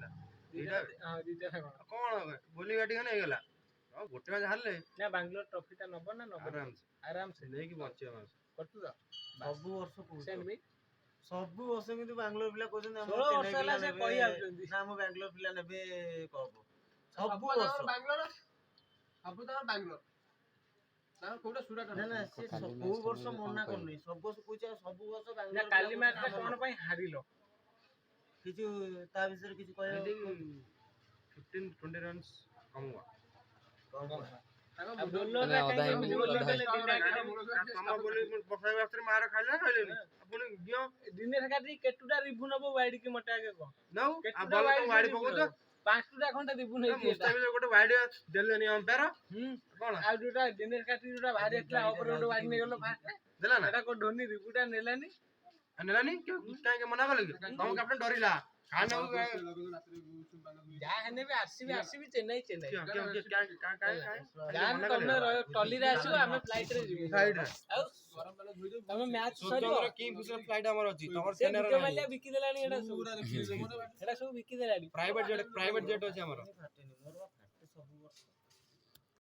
ନା ଦିଟା ହଁ ଦିଟା କଣ କଣ ବୋଲି ବ୍ୟାଟିଂ ହେଇଗଲା ଆଉ ଗୋଟେ ମ୍ୟାଚ୍ ହାରିଲେ ନା ବାଙ୍ଗଲୋର ଟ୍ରଫି ଟା ନବ ନା ନବ ଆରାମ ସେ ନେଇକି ବଞ୍ଚିବା କରୁଛୁ ତ ସବୁ ବର୍ଷ କହୁଛୁ ସେମିତି ସବୁ ବର୍ଷ କିନ୍ତୁ ବାଙ୍ଗଲୋର ପିଲା କହୁଛନ୍ତି ଆମ 16 ଚେନ୍ନାଇ ବର୍ଷ ହେଲା ପିଲା ସେ ନେବେ କହି ଆଉଛନ୍ତି ନା ଆମ ବାଙ୍ଗଲୋର ପିଲା ନେବେ କପ ସବୁ ବର୍ଷ ବାଙ୍ଗଲୋର ସବୁ ତମର ବାଙ୍ଗଲୋର ନା କୋଉଟା ସୁରାଟ ନା ନା ସେ କୋଉ ବର୍ଷ ମନା କରୁନି ସବୁ ବର୍ଷ କହୁଛି ଆଉ ସବୁ ବର୍ଷ ନା ବାଙ୍ଗଲୋର କାଲି ମ୍ୟାଚ୍ ଟା କଣ ପାଇଁ ହାରିଲ କିଛି ତା ବିଷୟରେ କିଛି କହିବ 15-20 ରନ୍ସ କମ ହୁଆ ବୋଲର କାଇଁ ବୋଲର ତମ ବୋଲି ବସାଇବା ଆସିରେ ମାର ଖାଇଲା ଖାଇଲେନି ଆପଣ ଦିଅ ଦିନେ କାଟି କେଟୁଟା ରିଭୁ ନବ ୱାଇଡ୍ କି ମତେ ଆଗେ କହ ନଉ କେଟୁଟା ଆଉ ବଲ ତ ୱାଇଡ୍ ପକଉଛ ପାଞ୍ଚଟା ଖଣ୍ଡେ ରିଭୁ ନେଇଛି ଏଟା ମୁସ୍ତାଫିଜ ଗୋଟେ ୱାଇଡ୍ ଦେଲେନି ଅମ୍ପାୟର କଣ ଆଉ ଯୋଉଟା ଦିନେଶ କାଟି ଯୋଉଟା ଭାରି ଆସିଲା ଉପରେ ଗୋଟେ ୱାଇଡ୍ ନେଇଗଲ ଫାଷ୍ଟ ଦେଲା ନା ଏଟା କୋ ଧୋନି ରିଭୁଟା ନେଲାନି ନେଲାନି କାହିଁକି ମନା କଲେ କି ତମ କ୍ୟାପ୍ଟେନ ଡରିଲା ଯାହା ହେନେ ବି ଆସିବି ଚେନ୍ନାଇ ଯାହା ତମେ ତମେ ଟଲିରେ ଆସିବ ଆମେ ଫ୍ଲାଇଟ୍ ରେ ଯିବୁ ଆଉ ତମେ ମ୍ୟାଚ୍ ସରିବ କିଙ୍ଗ ଫିଶର ଫ୍ଲାଇଟ୍ ଆମର ଅଛି ତମର ସେ ସେନାର ଭିଡିଓ ମାଲିଆ ବିକି ଦେଲାଣି ଏଟା ସବୁ ବିକି ଦେଲାଣି ପ୍ରାଇଭେଟ ଜେଟ୍ ଅଛି ଆମର ସବୁ ବର୍ଷ